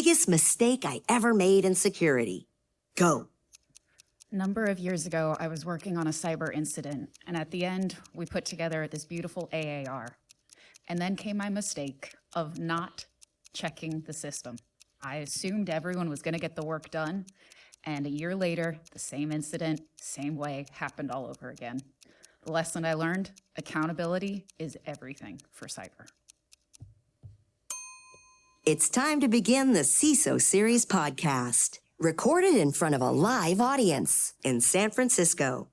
biggest mistake I ever made in security. Go. A number of years ago, I was working on a cyber incident, and at the end, we put together this beautiful AAR. And then came my mistake of not checking the system. I assumed everyone was going to get the work done, and a year later, the same incident, same way, happened all over again. The lesson I learned, accountability is everything for cyber. It's time to begin the CISO Series Podcast, recorded in front of a live audience in San Francisco.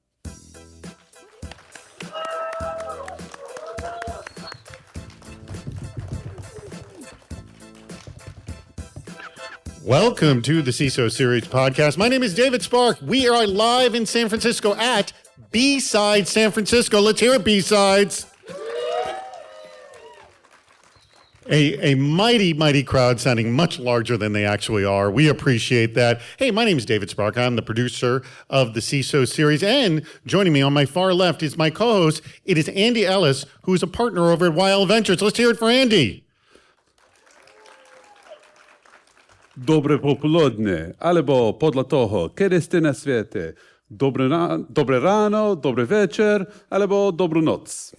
Welcome to the CISO Series Podcast. My name is David Spark. We are live in San Francisco at BSides San Francisco. Let's hear it, BSides. A mighty, mighty crowd sounding much larger than they actually are. We appreciate that. Hey, my name is David Spark. I'm the producer of the CISO Series. And joining me on my far left is my co-host. It is Andy Ellis, who is a partner over at Wild Ventures. Let's hear it for Andy. Dobre popoludne, alebo podľa toho, kedy ste na svete. Dobre ráno, dobre večer, alebo dobrú noc.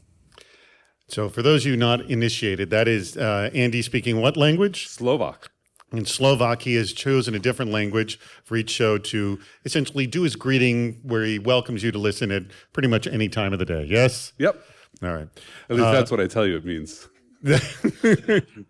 So for those of you not initiated, that is Andy speaking what language? Slovak. In Slovak, he has chosen a different language for each show to essentially do his greeting where he welcomes you to listen at pretty much any time of the day. Yes? Yep. All right. At least that's what I tell you it means.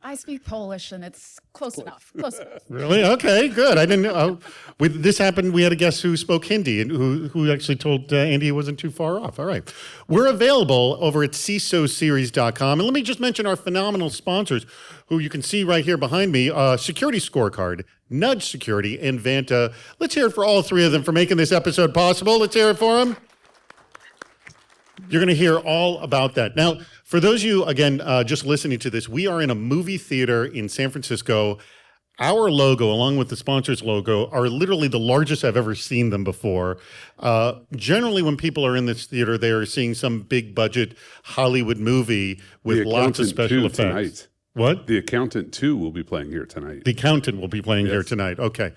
I speak Polish, and it's close enough. Close enough. Really? Okay, good. I didn't know. This happened. We had a guest who spoke Hindi and who actually told Andy it wasn't too far off. All right. We're available over at CISOseries.com. And let me just mention our phenomenal sponsors, who you can see right here behind me, Security Scorecard, Nudge Security, and Vanta. Let's hear it for all three of them for making this episode possible. Let's hear it for them. You're going to hear all about that. Now, for those of you, again, just listening to this, we are in a movie theater in San Francisco. Our logo, along with the sponsor's logo, are literally the largest I've ever seen them before. Generally, when people are in this theater, they are seeing some big budget Hollywood movie with lots of special effects. Tonight. What? The Accountant 2 will be playing here tonight. The Accountant will be playing here tonight. Okay.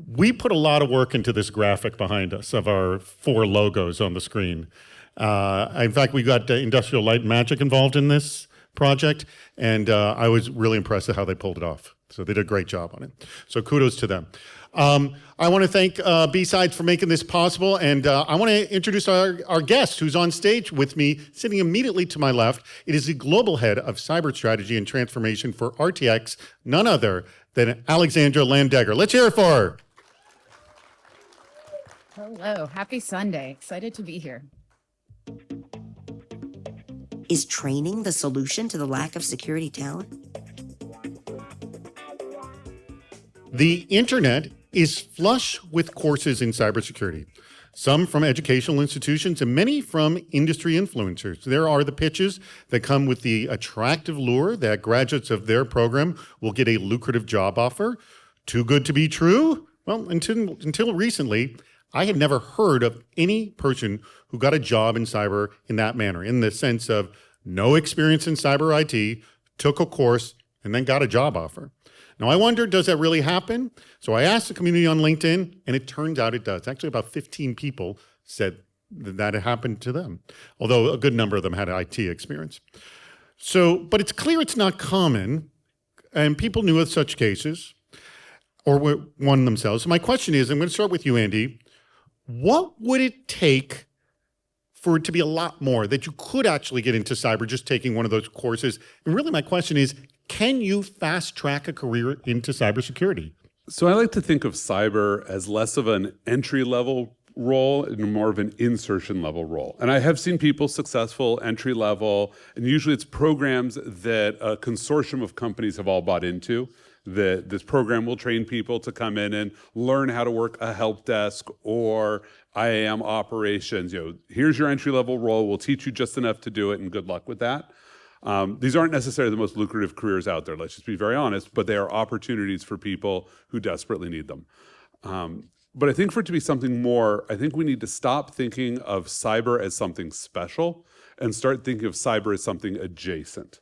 We put a lot of work into this graphic behind us of our four logos on the screen. In fact, we got Industrial Light and Magic involved in this project, and I was really impressed at how they pulled it off. So they did a great job on it. So kudos to them. I want to thank BSides for making this possible, and I want to introduce our guest who's on stage with me, sitting immediately to my left. It is the Global Head of Cyber Strategy and Transformation for RTX, none other than Alexandra Landegger. Let's hear it for her. Hello. Happy Sunday. Excited to be here. Is training the solution to the lack of security talent? The internet is flush with courses in cybersecurity, some from educational institutions and many from industry influencers. There are the pitches that come with the attractive lure that graduates of their program will get a lucrative job offer. Too good to be true? Well, until recently, I had never heard of any person who got a job in cyber in that manner, in the sense of no experience in cyber IT, took a course, and then got a job offer. Now, I wondered, does that really happen? So I asked the community on LinkedIn, and it turns out it does. Actually, about 15 people said that it happened to them, although a good number of them had IT experience. So, but it's clear it's not common, and people knew of such cases, or were one themselves. So my question is, I'm going to start with you, Andy. What would it take for it to be a lot more that you could actually get into cyber just taking one of those courses? And really my question is, can you fast track a career into cybersecurity? So I like to think of cyber as less of an entry-level role and more of an insertion-level role. And I have seen people successful entry-level, and usually it's programs that a consortium of companies have all bought into. That this program will train people to come in and learn how to work a help desk or IAM operations. Here's your entry-level role. We'll teach you just enough to do it, and good luck with that. These aren't necessarily the most lucrative careers out there, let's just be very honest, but they are opportunities for people who desperately need them. But I think for it to be something more, I think we need to stop thinking of cyber as something special and start thinking of cyber as something adjacent.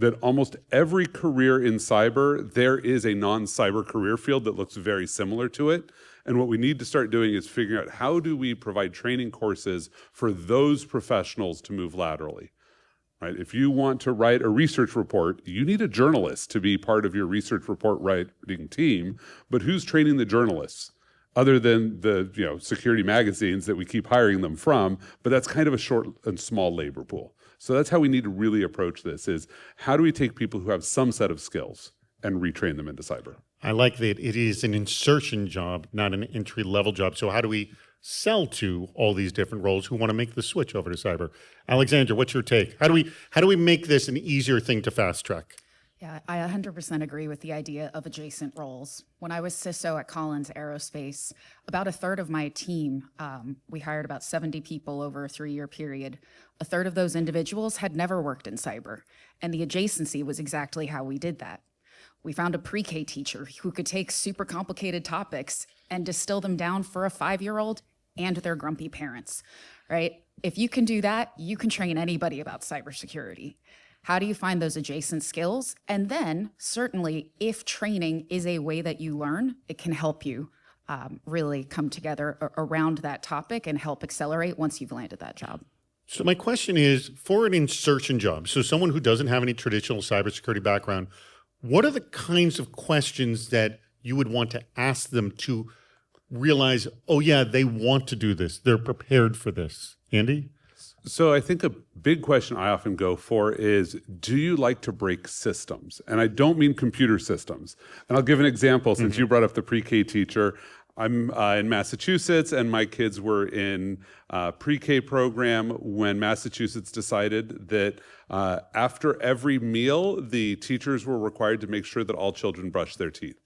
that almost every career in cyber, there is a non-cyber career field that looks very similar to it. And what we need to start doing is figuring out how do we provide training courses for those professionals to move laterally. Right? If you want to write a research report, you need a journalist to be part of your research report writing team, but who's training the journalists? Other than the security magazines that we keep hiring them from, but that's kind of a short and small labor pool. So that's how we need to really approach this, is how do we take people who have some set of skills and retrain them into cyber? I like that it is an insertion job, not an entry-level job. So how do we sell to all these different roles who want to make the switch over to cyber? Alexandra, what's your take? How do we make this an easier thing to fast track? Yeah, I 100% agree with the idea of adjacent roles. When I was CISO at Collins Aerospace, about a third of my team, we hired about 70 people over a 3-year period. A third of those individuals had never worked in cyber, and the adjacency was exactly how we did that. We found a pre-K teacher who could take super complicated topics and distill them down for a 5-year-old and their grumpy parents, right? If you can do that, you can train anybody about cybersecurity. How do you find those adjacent skills? And then certainly if training is a way that you learn, it can help you really come together around that topic and help accelerate once you've landed that job. So my question is, for an insertion job, so someone who doesn't have any traditional cybersecurity background, what are the kinds of questions that you would want to ask them to realize, oh yeah, they want to do this, they're prepared for this? Andy? So I think a big question I often go for is, do you like to break systems? And I don't mean computer systems. And I'll give an example, since you brought up the pre-K teacher. I'm in Massachusetts, and my kids were in a pre-K program when Massachusetts decided that after every meal, the teachers were required to make sure that all children brushed their teeth.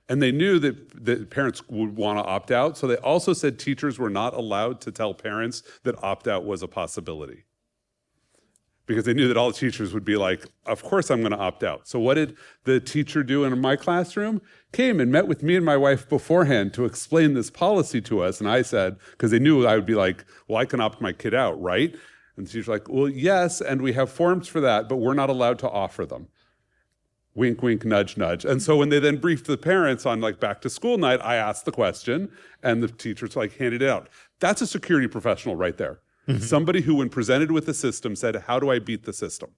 And they knew that parents would want to opt out, so they also said teachers were not allowed to tell parents that opt-out was a possibility. Because they knew that all teachers would be like, of course I'm going to opt out. So what did the teacher do in my classroom? Came and met with me and my wife beforehand to explain this policy to us. And I said, because they knew I would be like, well, I can opt my kid out, right? And the teacher's like, well, yes, and we have forms for that, but we're not allowed to offer them. Wink, wink, nudge, nudge. And so when they then briefed the parents on back to school night, I asked the question and the teachers handed it out. That's a security professional right there. Mm-hmm. Somebody who, when presented with the system, said, how do I beat the system?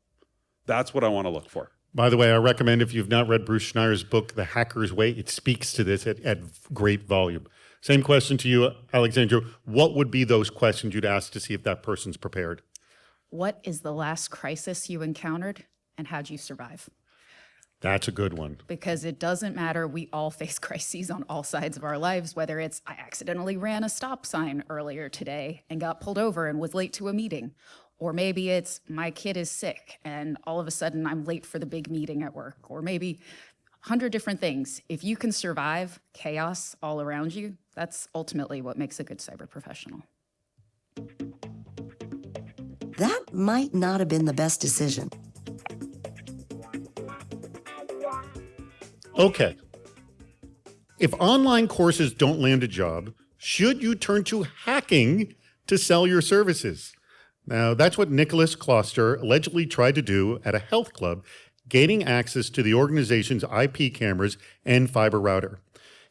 That's what I want to look for. By the way, I recommend, if you've not read Bruce Schneier's book, The Hacker's Way, it speaks to this at great volume. Same question to you, Alexandra. What would be those questions you'd ask to see if that person's prepared? What is the last crisis you encountered, and how'd you survive? That's a good one. Because it doesn't matter. We all face crises on all sides of our lives, whether it's I accidentally ran a stop sign earlier today and got pulled over and was late to a meeting. Or maybe it's my kid is sick and all of a sudden I'm late for the big meeting at work. Or maybe 100 different things. If you can survive chaos all around you, that's ultimately what makes a good cyber professional. That might not have been the best decision. Okay. If online courses don't land a job, should you turn to hacking to sell your services? Now, that's what Nicholas Kloster allegedly tried to do at a health club, gaining access to the organization's IP cameras and fiber router.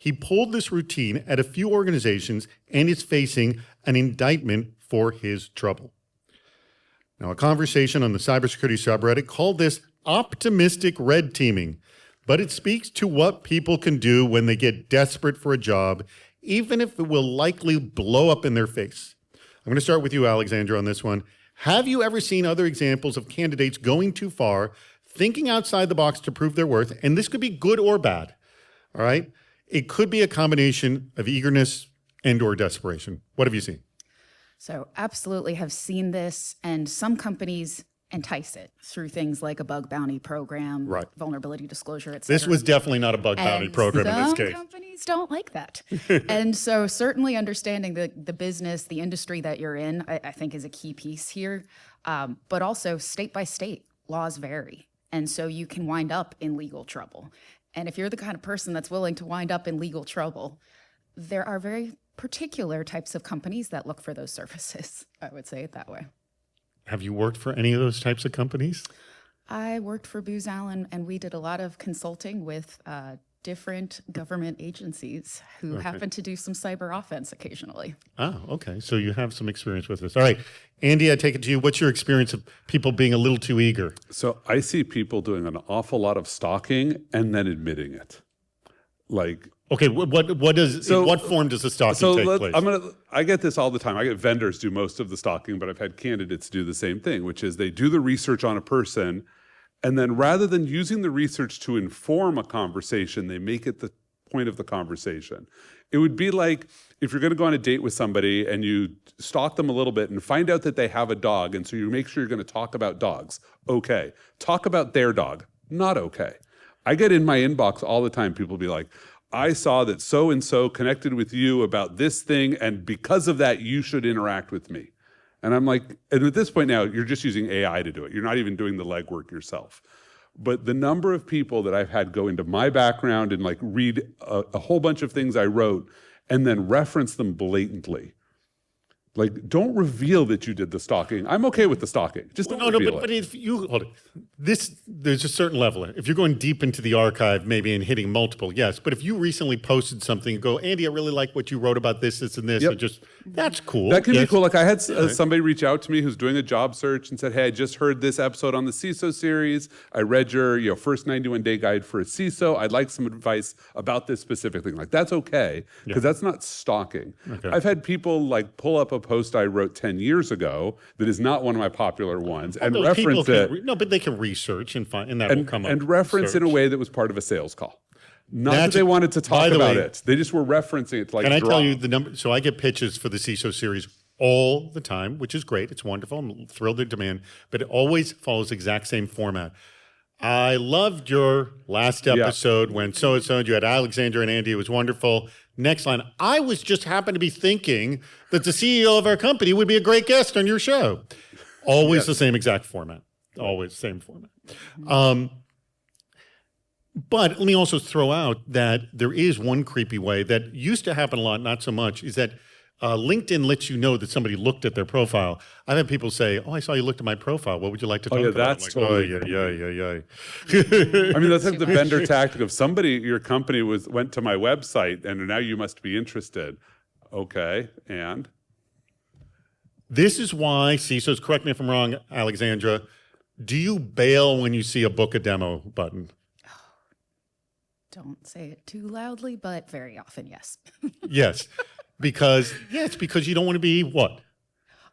He pulled this routine at a few organizations and is facing an indictment for his trouble. Now, a conversation on the cybersecurity subreddit called this optimistic red teaming, but it speaks to what people can do when they get desperate for a job, even if it will likely blow up in their face. I'm going to start with you, Alexandra, on this one. Have you ever seen other examples of candidates going too far, thinking outside the box to prove their worth? And this could be good or bad, all right? It could be a combination of eagerness and or desperation. What have you seen? So absolutely have seen this, and some companies entice it through things like a bug bounty program, right, vulnerability disclosure, et cetera. This was definitely not a bug bounty program in this case. Some companies don't like that. And so certainly understanding the business, the industry that you're in, I think is a key piece here. But also state by state, laws vary. And so you can wind up in legal trouble. And if you're the kind of person that's willing to wind up in legal trouble, there are very particular types of companies that look for those services. I would say it that way. Have you worked for any of those types of companies? I worked for Booz Allen, and we did a lot of consulting with different government agencies who happen to do some cyber offense occasionally. Oh, okay. So you have some experience with this. All right. Andy, I take it to you. What's your experience of people being a little too eager? So I see people doing an awful lot of stalking and then admitting it. Like, okay, in what form does the stalking take place? I get this all the time. I get vendors do most of the stalking, but I've had candidates do the same thing, which is they do the research on a person, and then rather than using the research to inform a conversation, they make it the point of the conversation. It would be like if you're going to go on a date with somebody and you stalk them a little bit and find out that they have a dog, and so you make sure you're going to talk about dogs. Okay. Talk about their dog. Not okay. I get in my inbox all the time, people be like, I saw that so-and-so connected with you about this thing, and because of that, you should interact with me. And I'm like, and at this point now, you're just using AI to do it. You're not even doing the legwork yourself. But the number of people that I've had go into my background and like read a whole bunch of things I wrote and then reference them blatantly. Like, don't reveal that you did the stalking. I'm okay with the stalking. Just don't reveal it. But if you hold it, there's a certain level. If you're going deep into the archive, maybe and hitting multiple, yes. But if you recently posted something and go, Andy, I really like what you wrote about this, and this, and just that's cool. That can be cool. Like I had somebody reach out to me who's doing a job search and said, hey, I just heard this episode on the CISO series. I read your first 91-day guide for a CISO. I'd like some advice about this specific thing. Like that's okay because that's not stalking. Okay. I've had people like pull up a post I wrote 10 years ago that is not one of my popular ones and reference it. No, but they can research and find, and that will come up. And reference in a way that was part of a sales call. Not that they wanted to talk about it. They just were referencing it to like Can I tell you the number? So I get pitches for the CISO series all the time, which is great. It's wonderful. I'm thrilled at demand, but it always follows the exact same format. I loved your last episode when so-and-so, you had Alexandra and Andy. It was wonderful. Next line, I was just happened to be thinking that the CEO of our company would be a great guest on your show. Always the same exact format. Always the same format. But let me also throw out that there is one creepy way that used to happen a lot, not so much, is that LinkedIn lets you know that somebody looked at their profile. I've had people say, I saw you looked at my profile. What would you like to talk about? That's like, totally. I mean, that's like the vendor tactic of your company went to my website and now you must be interested. Okay, and? This is why CISOs, correct me if I'm wrong, Alexandra, do you bail when you see a book a demo button? Don't say it too loudly, but very often, yes. Yes. Because you don't want to be what?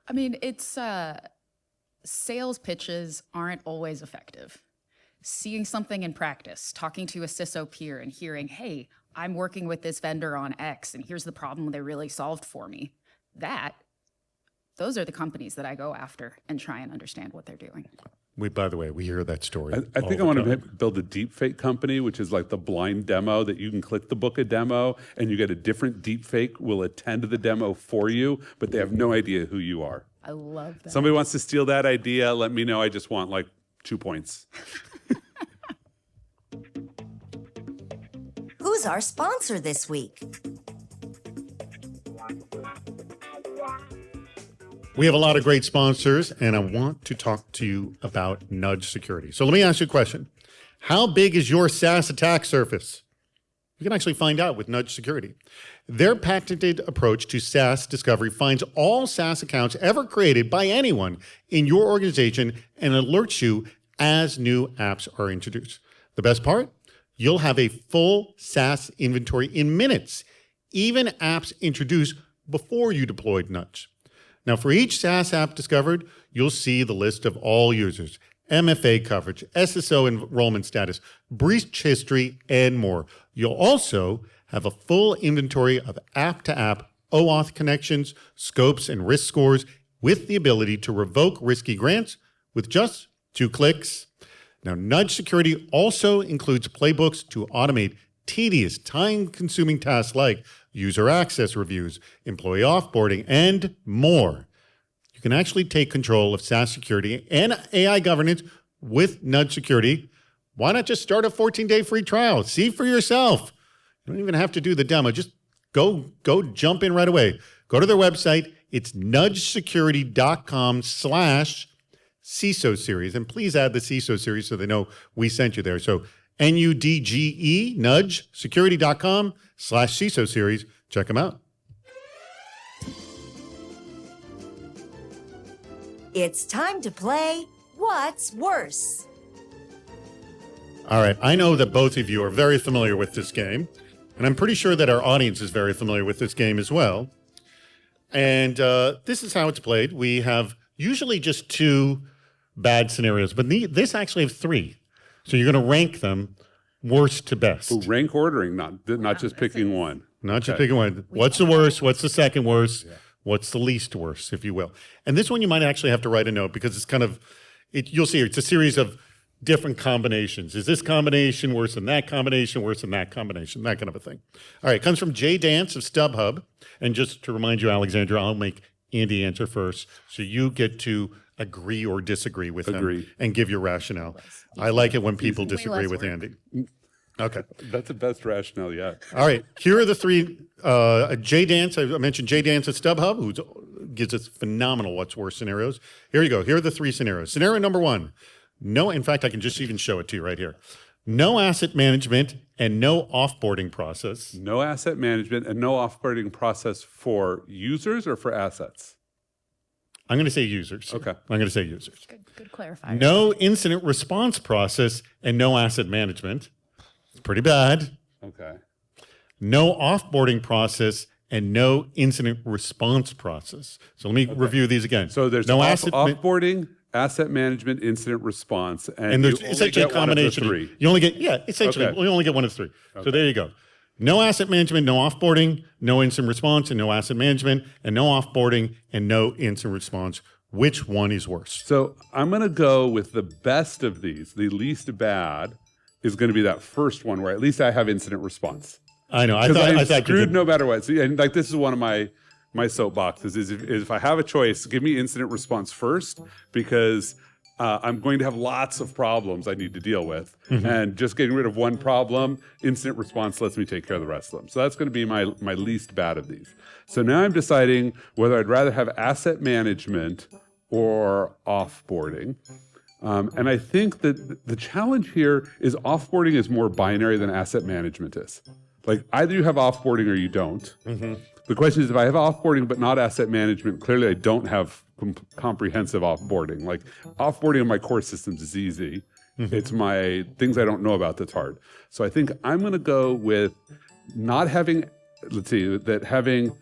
I mean, it's sales pitches aren't always effective. Seeing something in practice, talking to a CISO peer and hearing, hey, I'm working with this vendor on X and here's the problem they really solved for me. Those are the companies that I go after and try and understand what they're doing. By the way, we hear that story. I think I want to build a deepfake company, which is like the blind demo that you can click the book a demo and you get a different deepfake will attend the demo for you, but they have no idea who you are. I love that. Somebody wants to steal that idea, let me know. I just want like 2 points. Who's our sponsor this week? We have a lot of great sponsors, and I want to talk to you about Nudge Security. So let me ask you a question. How big is your SaaS attack surface? You can actually find out with Nudge Security. Their patented approach to SaaS discovery finds all SaaS accounts ever created by anyone in your organization and alerts you as new apps are introduced. The best part? You'll have a full SaaS inventory in minutes, even apps introduced before you deployed Nudge. Now, for each SaaS app discovered, you'll see the list of all users, MFA coverage, SSO enrollment status, breach history, and more. You'll also have a full inventory of app-to-app OAuth connections, scopes, and risk scores with the ability to revoke risky grants with just 2 clicks. Now, Nudge Security also includes playbooks to automate tedious, time-consuming tasks like user access reviews, employee offboarding, and more. You can actually take control of SaaS security and AI governance with Nudge Security. Why not just start a 14-day free trial? See for yourself. You don't even have to do the demo. Just go jump in right away. Go to their website. It's nudgesecurity.com/CISO. CISO Series. And please add the CISO Series so they know we sent you there. So NUDGE, nudge, security.com/CISO Series. Check them out. It's time to play What's Worse? All right. I know that both of you are very familiar with this game, and I'm pretty sure that our audience is very familiar with this game as well. And this is how it's played. We have usually just 2 bad scenarios, but this actually have 3. So you're going to rank them worst to best. So rank ordering, not just picking one. Not just picking one. What's the worst? What's the second worst? Yeah. What's the least worst, if you will? And this one you might actually have to write a note because it's kind of, you'll see it's a series of different combinations. Is this combination worse than that combination, worse than that combination, that kind of a thing. All right, it comes from Jay Dance of StubHub. And just to remind you, Alexandra, I'll make Andy answer first. So you get to agree or disagree with him and give your rationale. I like it when people disagree with Andy. Okay. That's the best rationale yet. All right. Here are the 3. Jay Dance, I mentioned Jay Dance at StubHub, who gives us phenomenal what's worse scenarios. Here you go. Here are the 3 scenarios. Scenario number 1. No, in fact, I can just even show it to you right here. No asset management and no offboarding process. No asset management and no offboarding process for users or for assets? I'm going to say users. Okay. I'm going to say users. Good clarifier. No incident response process and no asset management. It's pretty bad. Okay. No offboarding process and no incident response process. So let me review these again. So there's no offboarding, asset management, incident response, and there's you essentially a combination. Of the 3. You only get essentially Okay. we only get one of 3. Okay. So there you go. No asset management, no offboarding, no incident response, and no asset management, and no offboarding and no incident response. Which one is worse? So I'm going to go with the best of these. The least bad is going to be that first one where at least I have incident response. I know. I thought screwed no matter what. So, and like this is one of my soapboxes is if I have a choice, give me incident response first because I'm going to have lots of problems I need to deal with. Mm-hmm. And just getting rid of one problem, incident response lets me take care of the rest of them. So that's going to be my least bad of these. So now I'm deciding whether I'd rather have asset management or offboarding. And I think that the challenge here is offboarding is more binary than asset management is. Like either you have offboarding or you don't. Mm-hmm. The question is if I have offboarding but not asset management, clearly I don't have comprehensive offboarding. Like offboarding of my core systems is easy. Mm-hmm. It's my things I don't know about that's hard. So I think I'm going to go with not having, having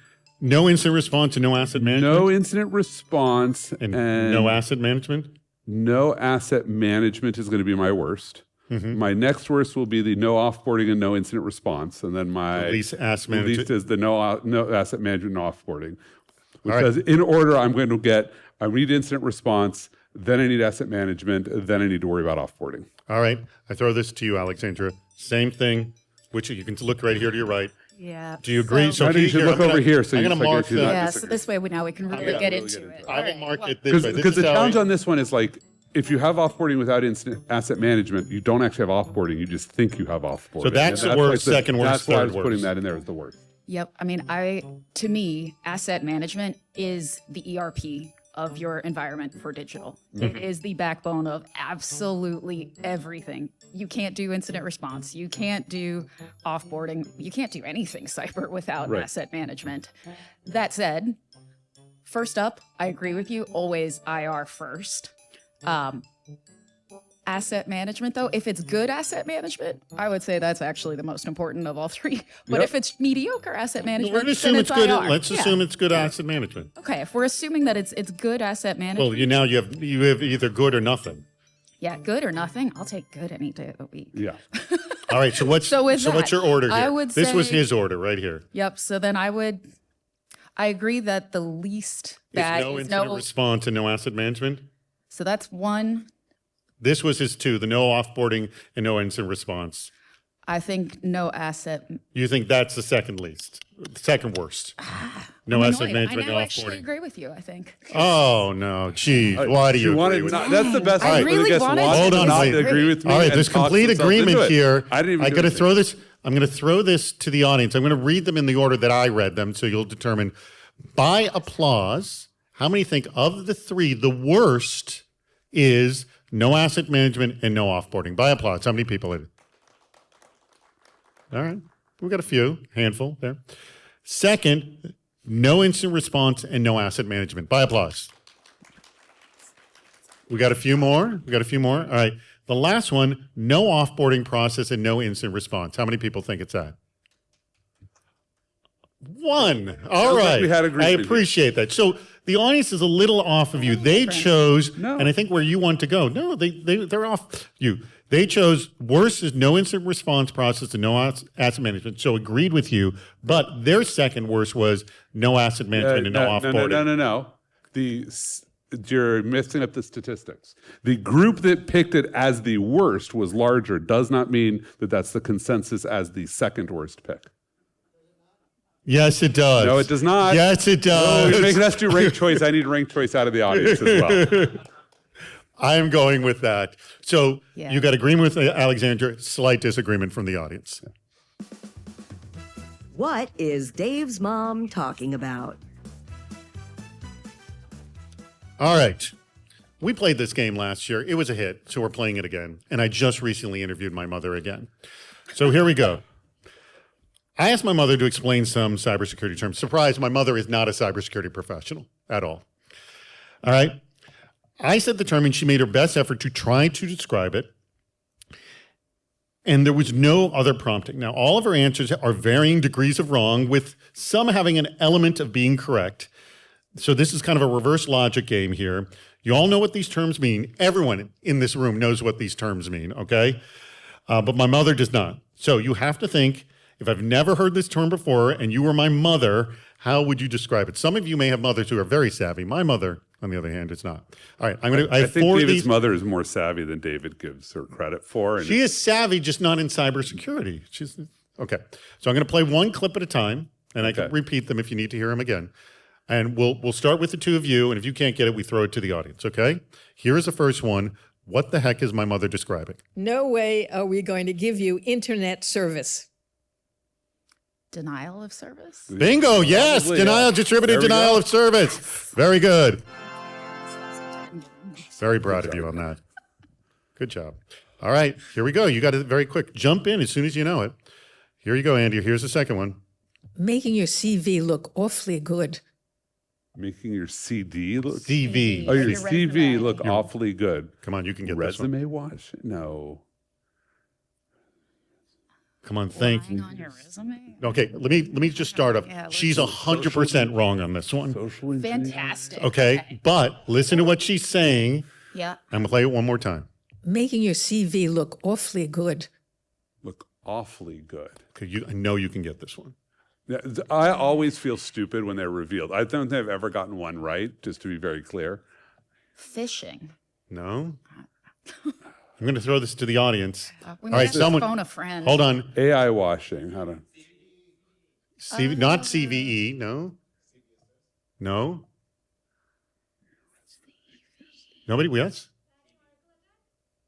no incident response and no asset management. No incident response and no asset management. No asset management is going to be my worst. Mm-hmm. My next worst will be the no offboarding and no incident response, and then my least asset management. Least is the no asset management, no offboarding. Because right. In order, I'm going to get I need incident response, then I need asset management, then I need to worry about offboarding. All right, I throw this to you, Alexandra. Same thing, which you can look right here to your right. Yeah. Do you agree? So you should look over here. So I'm going to mark that. Yeah. So this way, we can really get into it. I will mark it this way. Because the challenge on this one is like, if you have offboarding without instant asset management, you don't actually have offboarding. You just think you have offboarding. So that's the worst, second worst, that's why I was worst. putting that in there as the worst. Yep. I mean, to me, asset management is the ERP of your environment for digital. Mm-hmm. It is the backbone of absolutely everything. You can't do incident response. You can't do offboarding. You can't do anything cyber without asset management. That said, first up, I agree with you. Always IR first. Asset management, though, if it's good asset management, I would say that's actually the most important of all 3. But if it's mediocre asset management, we're going to assume then it's good. IR. Let's assume it's good asset management. Okay, if we're assuming that it's good asset management. Well, you have either good or nothing. Yeah, good or nothing. I'll take good any day of the week. Yeah. All right. So what's what's your order here? I would this say, was his order right here. Yep. So then I agree that the least bad is no response and no asset management. So that's 1. This was his 2, the no offboarding and no incident response. I think no asset. You think that's the second least, second worst? No asset management, no I actually offboarding. agree with you, I think. Oh, no. Geez, why do you agree with That's the best. I really wanted Hold on, not wait. agree with me. All right, there's complete agreement here. I didn't even I'm going to throw this to the audience. I'm going to read them in the order that I read them, so you'll determine by applause how many think of the 3 the worst is no asset management and no offboarding. By applause. How many people? All right. We've got a few, handful there. Second, no instant response and no asset management. By applause. We got a few more. All right. The last one, no offboarding process and no instant response. How many people think it's that? One. All right. Like we had agreement. I appreciate that. So the audience is a little off of you. They chose, No. and I think where you want to go. No, they're off you. They chose worst is no instant response process and no asset management. So agreed with you. But their second worst was no asset management and no offboarding. No. You're mixing up the statistics. The group that picked it as the worst was larger does not mean that that's the consensus as the second worst pick. Yes, it does. No, it does not. Yes, it does. Oh, you're making us do ranked choice. I need ranked choice out of the audience as well. I am going with that. So Yeah. you got agreement with Alexandra, slight disagreement from the audience. What is Dave's mom talking about? All right. We played this game last year. It was a hit, so we're playing it again. And I just recently interviewed my mother again. So here we go. I asked my mother to explain some cybersecurity terms. Surprise, my mother is not a cybersecurity professional at all. All right. I said the term and she made her best effort to try to describe it. And there was no other prompting. Now, all of her answers are varying degrees of wrong, with some having an element of being correct. So this is kind of a reverse logic game here. You all know what these terms mean. Everyone in this room knows what these terms mean, okay? But my mother does not. So you have to think, if I've never heard this term before and you were my mother, how would you describe it? Some of you may have mothers who are very savvy. My mother, on the other hand, is not. All right, I have think four of David's these. mother is more savvy than David gives her credit for. And She is savvy, just not in cybersecurity. She's okay. So I'm going to play one clip at a time, and I can Okay. repeat them if you need to hear them again. And we'll start with the two of you, and if you can't get it, we throw it to the audience, okay? Here is the first one. What the heck is my mother describing? No way are we going to give you internet service. Denial of service? Bingo, yes, Probably, denial, yeah. distributed There we denial go. of service. Very good. Very proud of you on that. Good job. All right, here we go. You got it very quick. Jump in as soon as you know it. Here you go, Andy. Here's the second one. Making your CV look awfully good. Making your CD look... CV. Oh, your Your CV resume. look awfully good. Come on, you can get this one. Resume wash? No. Come on, think. Lying on your resume? Okay, let me just start off. Yeah, let's She's 100% wrong on this one. Social engineering? Fantastic. Okay, but listen to what she's saying. Yeah. I'm gonna play it one more time. Making your CV look awfully good. Look awfully good. Okay, I know you can get this one. Yeah, I always feel stupid when they're revealed. I don't think I've ever gotten one right, just to be very clear. Phishing. No? I'm gonna throw this to the audience. We All might right, have to someone, phone a friend. hold on. AI washing. How to... Not CVE, no? No? Nobody, yes?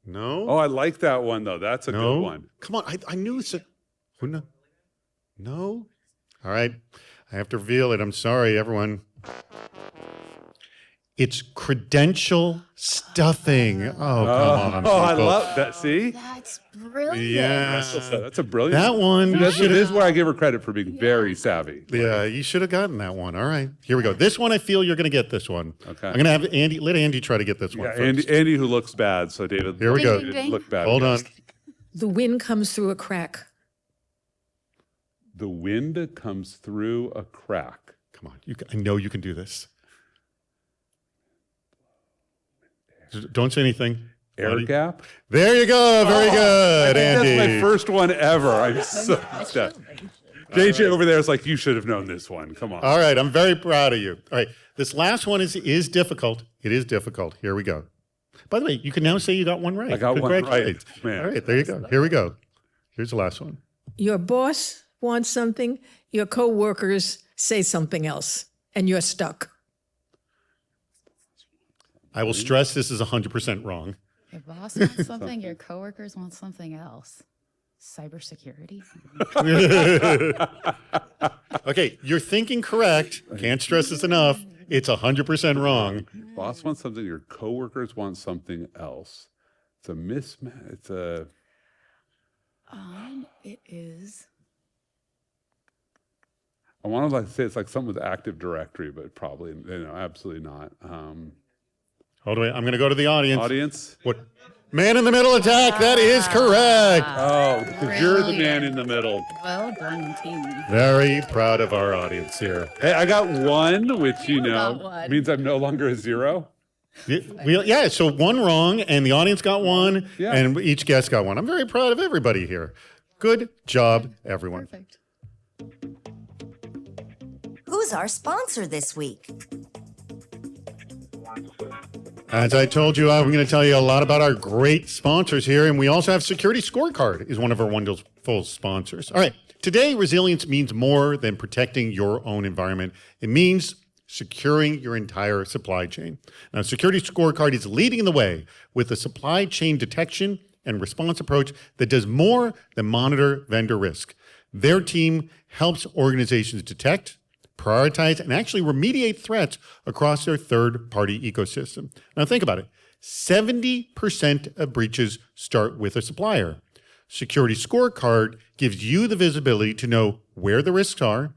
No? Oh, I like that one, though. That's a no? good one. Come on, I knew it's a, who no? No? All right, I have to reveal it. I'm sorry, everyone. It's credential stuffing. Oh, come on. Oh, I people. love that. See? That's brilliant. Yeah. That's a brilliant That one, you This should is have. where I give her credit for being very savvy. Yeah, you should have gotten that one. All right, here we go. This one, I feel you're going to get this one. Okay. I'm going to have Andy. Let Andy try to get this one Yeah, first. Andy who looks bad, so David. Here we go. Ding, ding, ding. Look bad. Hold on. The wind comes through a crack. The wind comes through a crack. Come on. I know you can do this. Don't say anything. Air Buddy. gap. There you go. Very good, Andy. That's my first one ever. I'm so upset. JJ over there is like, you should have known this one. Come on. All right, I'm very proud of you. All right, this last one is difficult. It is difficult. Here we go. By the way, you can now say you got one right. I got one right. Congratulations. Man. All right, there you go. Here we go. Here's the last one. Your boss wants something, your coworkers say something else, and you're stuck. I will stress this is 100% wrong. Your boss wants something, your coworkers want something else. Cybersecurity. Okay, you're thinking correct. Can't stress this enough. It's 100% wrong. Boss wants something, your coworkers want something else. It's a mismatch. It is. I want to say it's like something with Active Directory, but probably, absolutely not. Hold on, I'm going to go to the audience. Audience? What? Man in the middle attack. That is correct. Oh, because you're the man in the middle. Well done, team. Very proud of our audience here. Hey, I got one, which, got one. means I'm no longer a zero. Yeah, so one wrong, and the audience got one, Yeah. and each guest got one. I'm very proud of everybody here. Good job, everyone. Perfect. Who's our sponsor this week? As I told you, I'm going to tell you a lot about our great sponsors here, and we also have Security Scorecard is one of our wonderful sponsors. All right, today resilience means more than protecting your own environment. It means securing your entire supply chain. Now, Security Scorecard is leading the way with a supply chain detection and response approach that does more than monitor vendor risk. Their team helps organizations detect, prioritize, and actually remediate threats across their third-party ecosystem. Now think about it. 70% of breaches start with a supplier. Security Scorecard gives you the visibility to know where the risks are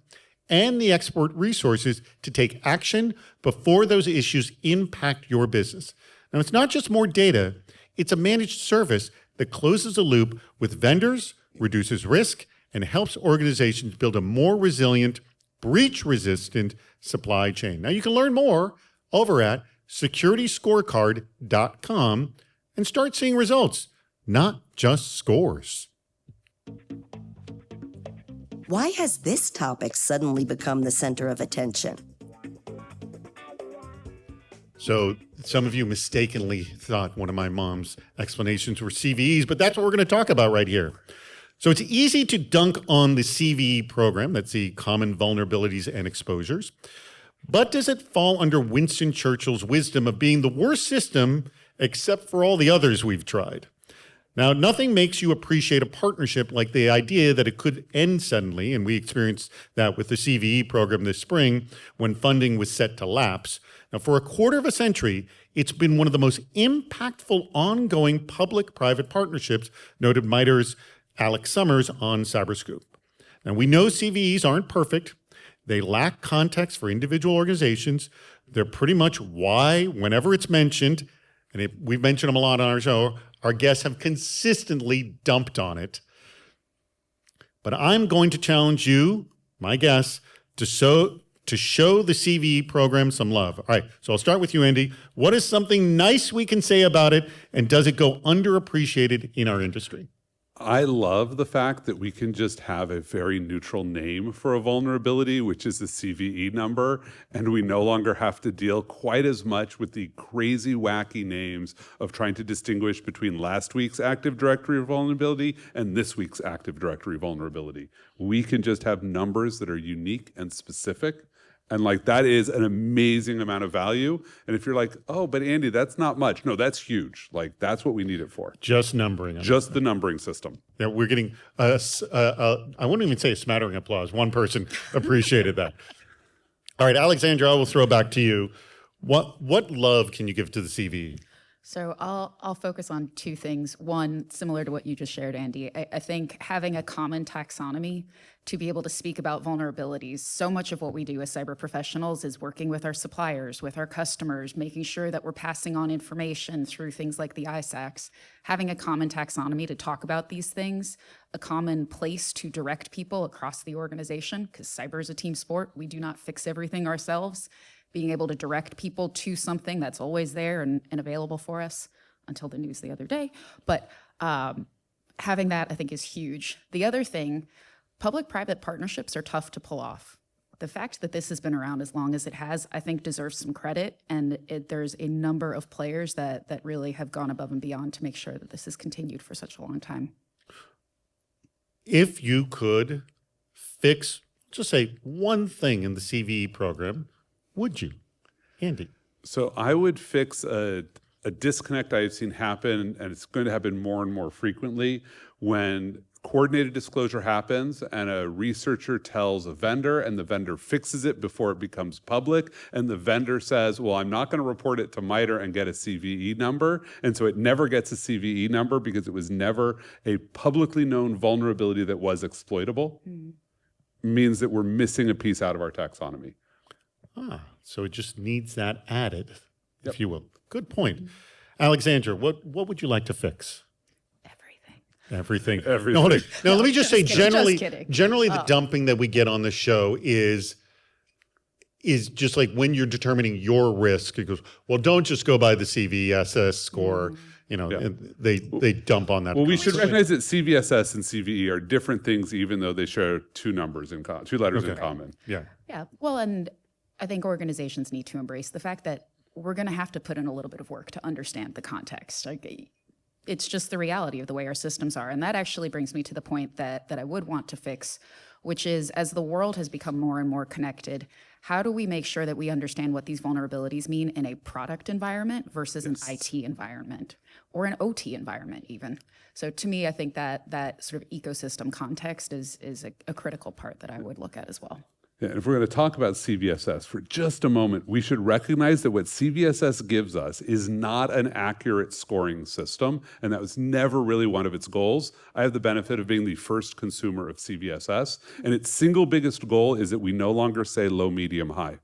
and the expert resources to take action before those issues impact your business. Now, it's not just more data. It's a managed service that closes the loop with vendors, reduces risk, and helps organizations build a more resilient, breach-resistant supply chain. Now, you can learn more over at securityscorecard.com and start seeing results, not just scores. Why has this topic suddenly become the center of attention? So some of you mistakenly thought one of my mom's explanations were CVEs, but that's what we're going to talk about right here. So it's easy to dunk on the CVE program, that's the Common Vulnerabilities and Exposures. But does it fall under Winston Churchill's wisdom of being the worst system except for all the others we've tried? Now, nothing makes you appreciate a partnership like the idea that it could end suddenly, and we experienced that with the CVE program this spring when funding was set to lapse. Now, for a quarter of a century, it's been one of the most impactful ongoing public-private partnerships, noted MITRE's Alex Summers on CyberScoop. Now, we know CVEs aren't perfect. They lack context for individual organizations. They're pretty much why, whenever it's mentioned, and we've mentioned them a lot on our show, our guests have consistently dumped on it. But I'm going to challenge you, my guests, to show the CVE program some love. All right, so I'll start with you, Andy. What is something nice we can say about it, and does it go underappreciated in our industry? I love the fact that we can just have a very neutral name for a vulnerability, which is the CVE number, and we no longer have to deal quite as much with the crazy, wacky names of trying to distinguish between last week's Active Directory vulnerability and this week's Active Directory vulnerability. We can just have numbers that are unique and specific. And that is an amazing amount of value. And if you're like, oh, but Andy, that's not much. No, that's huge. That's what we need it for. Just numbering. Just the numbering system. Yeah, we're getting, I wouldn't even say a smattering of applause. One person appreciated that. All right, Alexandra, I will throw back to you. What love can you give to the CVE? So I'll focus on two things. One, similar to what you just shared, Andy, I think having a common taxonomy to be able to speak about vulnerabilities. So much of what we do as cyber professionals is working with our suppliers, with our customers, making sure that we're passing on information through things like the ISACs. Having a common taxonomy to talk about these things, a common place to direct people across the organization, because cyber is a team sport. We do not fix everything ourselves. Being able to direct people to something that's always there and available for us until the news the other day. But having that, I think, is huge. The other thing, public-private partnerships are tough to pull off. The fact that this has been around as long as it has, I think, deserves some credit. And there's a number of players that really have gone above and beyond to make sure that this has continued for such a long time. If you could fix, just say one thing in the CVE program, would you, Andy? So I would fix a disconnect I've seen happen, and it's going to happen more and more frequently when coordinated disclosure happens and a researcher tells a vendor and the vendor fixes it before it becomes public, and the vendor says, well, I'm not going to report it to MITRE and get a CVE number, and so it never gets a CVE number because it was never a publicly known vulnerability that was exploitable, means that we're missing a piece out of our taxonomy. So it just needs that added, if you will. Good point. Alexandra, what would you like to fix? Everything. No, hold it. Now, let me just say, generally, the dumping that we get on the show is just like when you're determining your risk. It goes, well, don't just go by the CVSS score. They dump on that. Well, we should recognize that CVSS and CVE are different things, even though they share two letters in common. Yeah. Yeah. Well, and I think organizations need to embrace the fact that we're going to have to put in a little bit of work to understand the context. It's just the reality of the way our systems are. And that actually brings me to the point that I would want to fix, which is as the world has become more and more connected, how do we make sure that we understand what these vulnerabilities mean in a product environment versus an IT environment or an OT environment even? So to me, I think that sort of ecosystem context is a critical part that I would look at as well. Yeah, and if we're going to talk about CVSS for just a moment, we should recognize that what CVSS gives us is not an accurate scoring system, and that was never really one of its goals. I have the benefit of being the first consumer of CVSS, and its single biggest goal is that we no longer say low, medium, high.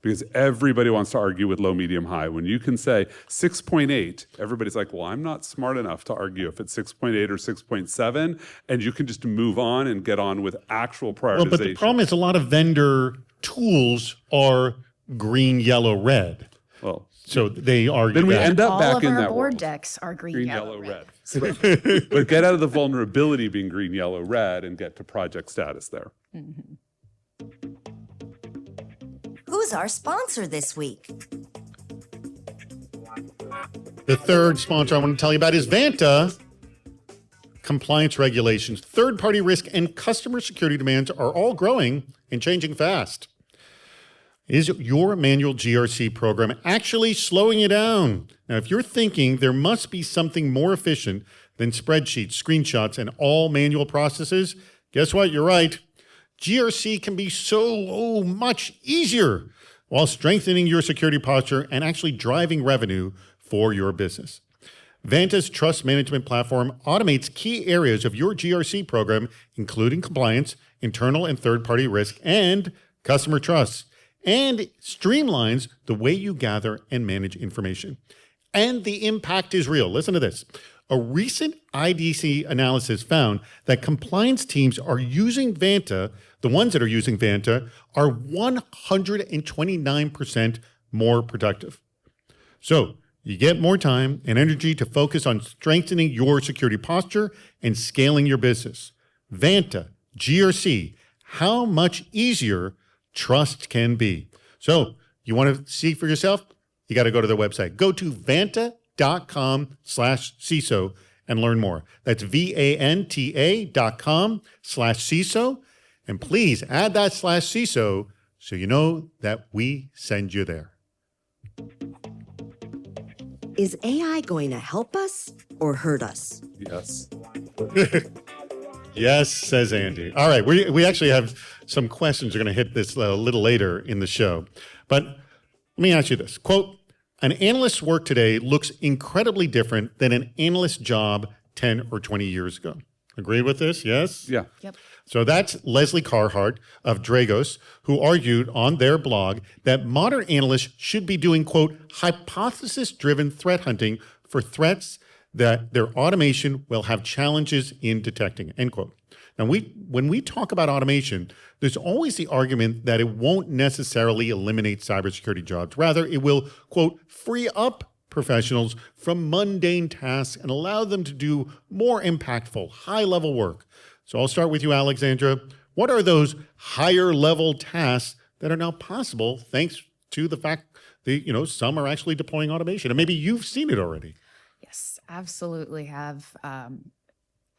Because everybody wants to argue with low, medium, high. When you can say 6.8, everybody's like, well, I'm not smart enough to argue if it's 6.8 or 6.7, and you can just move on and get on with actual prioritization. Well, but the problem is a lot of vendor tools are green, yellow, red. Well, so they argue then we that. end up All back of in our that board world. decks are green, Yellow, red. But get out of the vulnerability being green, yellow, red and get to project status there. Mm-hmm. Who's our sponsor this week? The third sponsor I want to tell you about is Vanta. Compliance regulations, third-party risk, and customer security demands are all growing and changing fast. Is your manual GRC program actually slowing you down? Now, if you're thinking there must be something more efficient than spreadsheets, screenshots, and all manual processes, guess what? You're right. GRC can be so much easier while strengthening your security posture and actually driving revenue for your business. Vanta's trust management platform automates key areas of your GRC program, including compliance, internal and third-party risk, and customer trust, and streamlines the way you gather and manage information. And the impact is real. Listen to this. A recent IDC analysis found that compliance teams are using Vanta, the ones that are using Vanta, are 129% more productive. So you get more time and energy to focus on strengthening your security posture and scaling your business. Vanta, GRC, how much easier trust can be. So you want to see for yourself? You got to go to their website. Go to vanta.com/CISO and learn more. That's VANTA.com/CISO. And please add that /CISO so you know that we send you there. Is AI going to help us or hurt us? Yes. Yes, says Andy. All right, we actually have some questions. We're going to hit this a little later in the show. But let me ask you this. Quote, an analyst's work today looks incredibly different than an analyst's job 10 or 20 years ago. Agree with this? Yes? Yeah. Yep. So that's Leslie Carhart of Dragos, who argued on their blog that modern analysts should be doing, quote, hypothesis-driven threat hunting for threats that their automation will have challenges in detecting, end quote. Now, when we talk about automation, there's always the argument that it won't necessarily eliminate cybersecurity jobs. Rather, it will, quote, free up professionals from mundane tasks and allow them to do more impactful, high-level work. So I'll start with you, Alexandra. What are those higher-level tasks that are now possible thanks to the fact that, some are actually deploying automation? And maybe you've seen it already. Yes, absolutely have.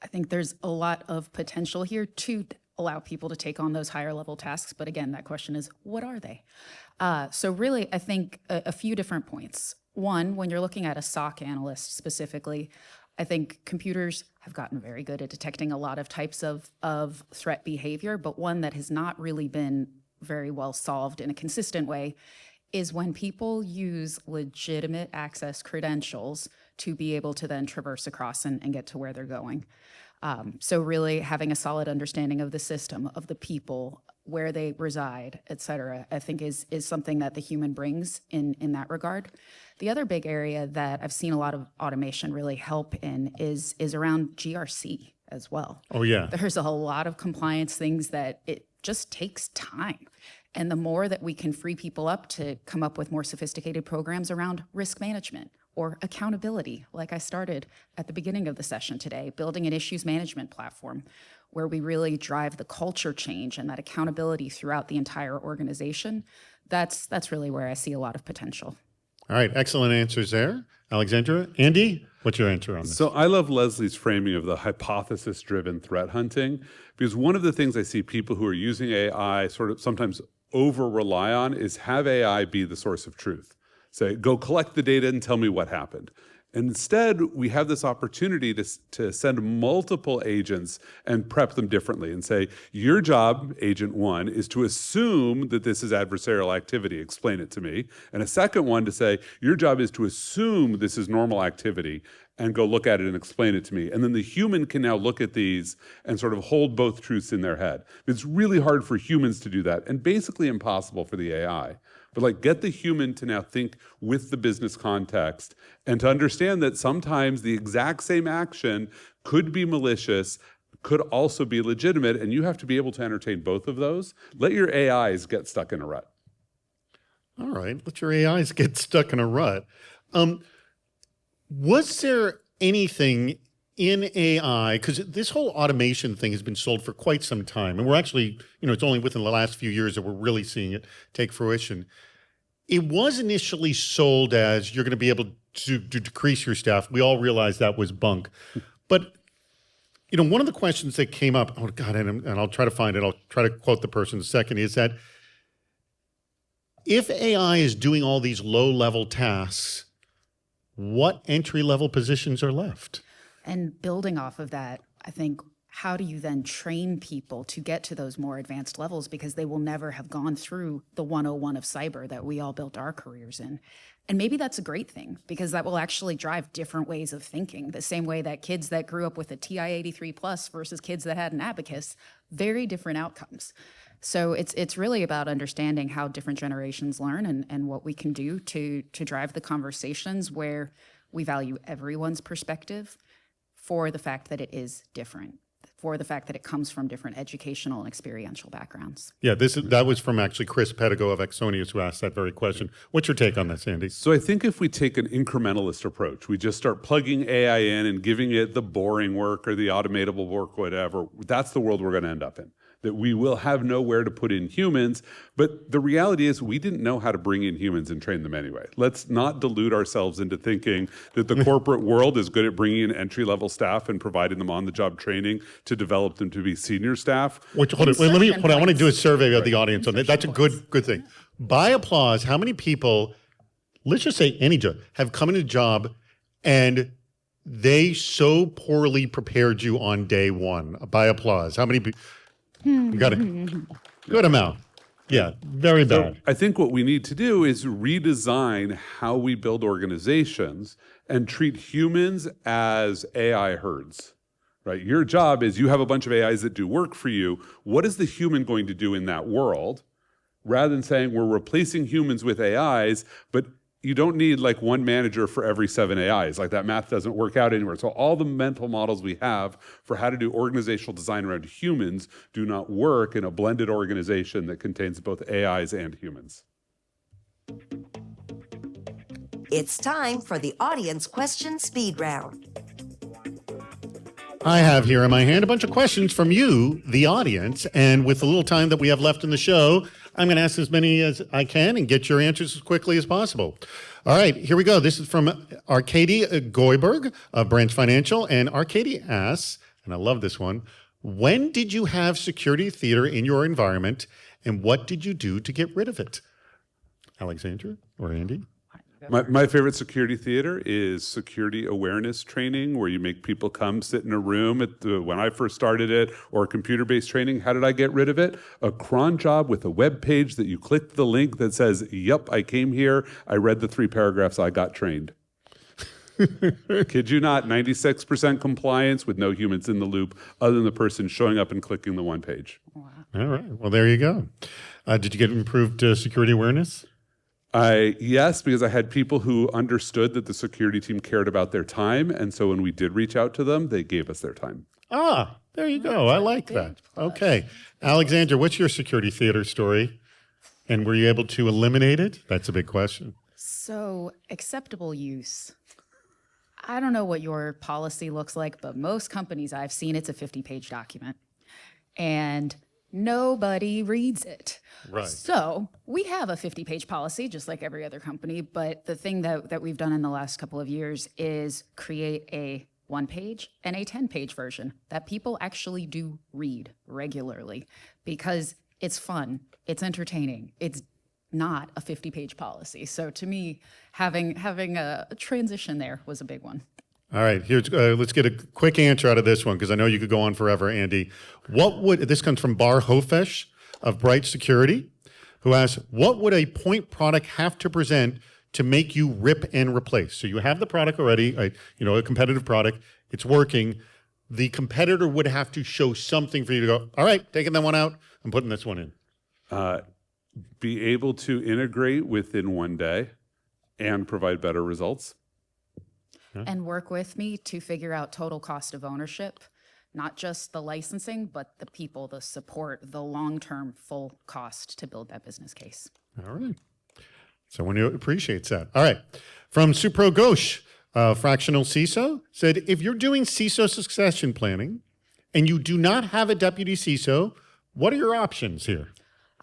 I think there's a lot of potential here to allow people to take on those higher level tasks. But again, that question is, what are they? So really, I think a few different points. One, when you're looking at a SOC analyst specifically, I think computers have gotten very good at detecting a lot of types of threat behavior, but one that has not really been very well solved in a consistent way is when people use legitimate access credentials to be able to then traverse across and get to where they're going. So really having a solid understanding of the system, of the people, where they reside, et cetera, I think is something that the human brings in that regard. The other big area that I've seen a lot of automation really help in is around GRC as well. Oh, yeah. There's a lot of compliance things that it just takes time. And the more that we can free people up to come up with more sophisticated programs around risk management or accountability, like I started at the beginning of the session today, building an issues management platform where we really drive the culture change and that accountability throughout the entire organization, that's really where I see a lot of potential. All right, excellent answers there. Alexandra, Andy, what's your answer on this? So I love Leslie's framing of the hypothesis-driven threat hunting, because one of the things I see people who are using AI sort of sometimes over-rely on is have AI be the source of truth. Say, go collect the data and tell me what happened. And instead, we have this opportunity to send multiple agents and prep them differently and say, your job, agent one, is to assume that this is adversarial activity. Explain it to me. And a second one to say, your job is to assume this is normal activity and go look at it and explain it to me. And then the human can now look at these and sort of hold both truths in their head. It's really hard for humans to do that and basically impossible for the AI. But like get the human to now think with the business context and to understand that sometimes the exact same action could be malicious, could also be legitimate, and you have to be able to entertain both of those. Let your AIs get stuck in a rut. All right, let your AIs get stuck in a rut. Was there anything in AI, because this whole automation thing has been sold for quite some time, and we're actually, it's only within the last few years that we're really seeing it take fruition. It was initially sold as you're going to be able to decrease your staff. We all realized that was bunk. But, one of the questions that came up, oh God, and I'll try to find it, I'll try to quote the person in a second, is that if AI is doing all these low-level tasks, what entry-level positions are left? And building off of that, I think, how do you then train people to get to those more advanced levels, because they will never have gone through the 101 of cyber that we all built our careers in. And maybe that's a great thing, because that will actually drive different ways of thinking. The same way that kids that grew up with a TI-83 plus versus kids that had an Abacus, very different outcomes. So it's really about understanding how different generations learn and what we can do to drive the conversations where we value everyone's perspective for the fact that it is different, for the fact that it comes from different educational and experiential backgrounds. Yeah, that was from actually Chris Pedigo of Exonius who asked that very question. What's your take on this, Andy? So I think if we take an incrementalist approach, we just start plugging AI in and giving it the boring work or the automatable work, whatever, that's the world we're going to end up in. That we will have nowhere to put in humans. But the reality is we didn't know how to bring in humans and train them anyway. Let's not delude ourselves into thinking that the corporate world is good at bringing in entry-level staff and providing them on-the-job training to develop them to be senior staff. Hold on, I want to do a survey of the audience on that. That's a good thing. By applause, how many people, let's just say any job, have come into a job and they so poorly prepared you on day one? By applause, how many people? You got a good amount. Yeah, very bad. So I think what we need to do is redesign how we build organizations and treat humans as AI herds, right? Your job is you have a bunch of AIs that do work for you. What is the human going to do in that world? Rather than saying we're replacing humans with AIs, but you don't need like one manager for every 7 AIs. Like that math doesn't work out anywhere. So all the mental models we have for how to do organizational design around humans do not work in a blended organization that contains both AIs and humans. It's time for the audience question speed round. I have here in my hand a bunch of questions from you, the audience, and with the little time that we have left in the show, I'm going to ask as many as I can and get your answers as quickly as possible. All right, here we go. This is from Arkady Goiberg of Branch Financial, and Arkady asks, and I love this one, when did you have security theater in your environment, and what did you do to get rid of it? Alexandra or Andy? My favorite security theater is security awareness training, where you make people come sit in a room when I first started it, or computer-based training. How did I get rid of it? A cron job with a web page that you click the link that says, yep, I came here, I read the 3 paragraphs, I got trained. Kid you not, 96% compliance with no humans in the loop other than the person showing up and clicking the one page. Wow. All right. Well, there you go. Did you get improved security awareness? Yes, because I had people who understood that the security team cared about their time. And so when we did reach out to them, they gave us their time. Ah, there you go. I like that. Okay. Alexandra, what's your security theater story? And were you able to eliminate it? That's a big question. So, acceptable use. I don't know what your policy looks like, but most companies I've seen, it's a 50-page document. And nobody reads it. Right. So we have a 50-page policy, just like every other company. But the thing that we've done in the last couple of years is create a 1-page and a 10-page version that people actually do read regularly, because it's fun, it's entertaining, it's not a 50-page policy. So to me, having a transition there was a big one. All right, here's let's get a quick answer out of this one, because I know you could go on forever, Andy. This comes from Bar Hofesh of Bright Security, who asks, what would a point product have to present to make you rip and replace? So you have the product already, a competitive product, it's working. The competitor would have to show something for you to go, all right, taking that one out, I'm putting this one in. Be able to integrate within one day and provide better results. And work with me to figure out total cost of ownership, not just the licensing, but the people, the support, the long-term full cost to build that business case. All right. Someone who appreciates that. All right. From Supro Ghosh, fractional CISO, said, if you're doing CISO succession planning and you do not have a deputy CISO, what are your options here?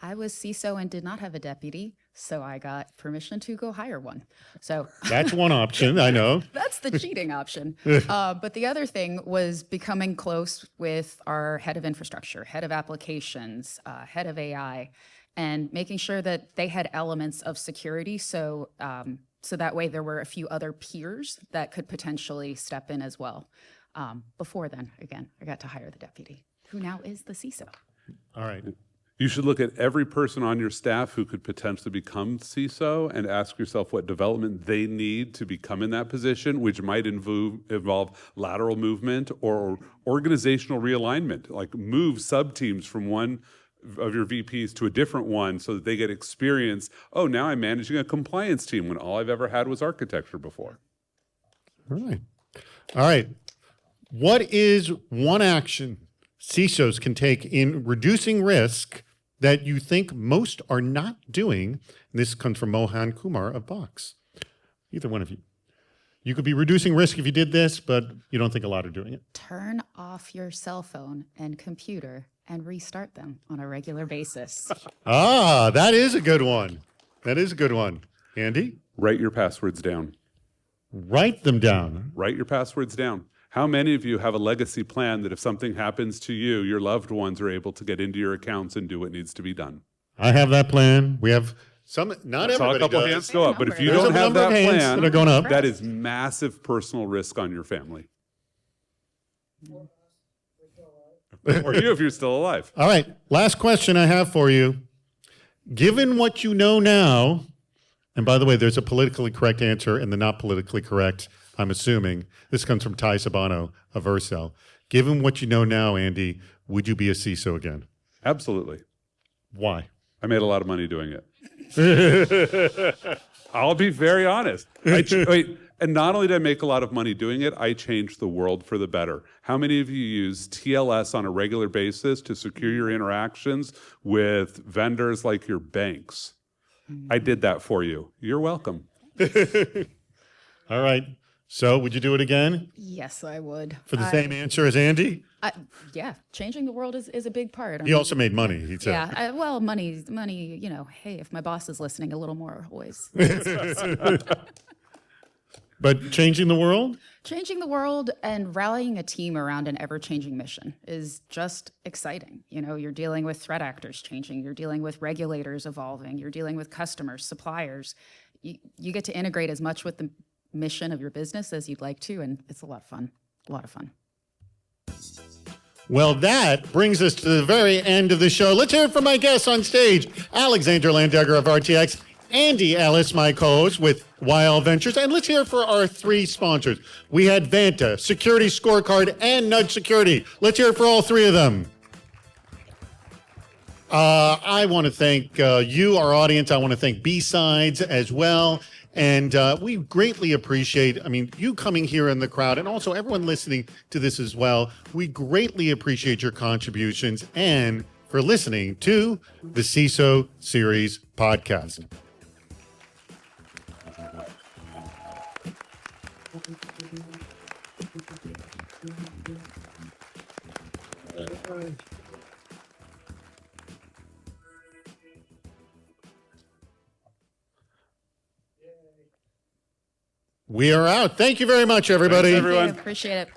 I was CISO and did not have a deputy, so I got permission to go hire one. So that's one option, I know. That's the cheating option. But the other thing was becoming close with our head of infrastructure, head of applications, head of AI, and making sure that they had elements of security. So that way there were a few other peers that could potentially step in as well. Before then, again, I got to hire the deputy, who now is the CISO. All right. You should look at every person on your staff who could potentially become CISO and ask yourself what development they need to become in that position, which might involve lateral movement or organizational realignment, like move sub-teams from one of your VPs to a different one so that they get experience. Oh, now I'm managing a compliance team when all I've ever had was architecture before. All right. All right. What is one action CISOs can take in reducing risk that you think most are not doing? And this comes from Mohan Kumar of Box. Either one of you. You could be reducing risk if you did this, but you don't think a lot are doing it. Turn off your cell phone and computer and restart them on a regular basis. Ah, that is a good one. That is a good one. Andy? Write your passwords down. Write them down. Write your passwords down. How many of you have a legacy plan that if something happens to you, your loved ones are able to get into your accounts and do what needs to be done? I have that plan. We have some, not I saw everybody a couple does. hands go up, but if you There's don't a have number of that hands plan, that are going up. that is massive personal risk on your family. Or you if you're still alive. All right, last question I have for you. Given what you know now, and by the way, there's a politically correct answer and the not politically correct, I'm assuming. This comes from Ty Sabano of Vercel. Given what you know now, Andy, would you be a CISO again? Absolutely. Why? I made a lot of money doing it. I'll be very honest. And not only did I make a lot of money doing it, I changed the world for the better. How many of you use TLS on a regular basis to secure your interactions with vendors like your banks? I did that for you. You're welcome. All right. So would you do it again Yes, I would. for the same answer as Andy? Yeah, changing the world is a big part. I He mean, also made money, he said. yeah, well, money, you know, hey, if my boss is listening, a little more always. But changing the world? Changing the world and rallying a team around an ever-changing mission is just exciting. You know, you're dealing with threat actors changing, you're dealing with regulators evolving, you're dealing with customers, suppliers. you get to integrate as much with the mission of your business as you'd like to, and it's a lot of fun. A lot of fun. Well, that brings us to the very end of the show. Let's hear it from my guests on stage. Alexandra Landegger of RTX, Andy Ellis, my co-host with Wild Ventures, and let's hear it for our three sponsors. We had Vanta, Security Scorecard, and Nudge Security. Let's hear it for all three of them. I want to thank you, our audience. I want to thank B-Sides as well. And we greatly appreciate, you coming here in the crowd and also everyone listening to this as well. We greatly appreciate your contributions and for listening to the CISO Series Podcast. We are out. Thank you very much, everybody. Thanks, everyone. Appreciate it.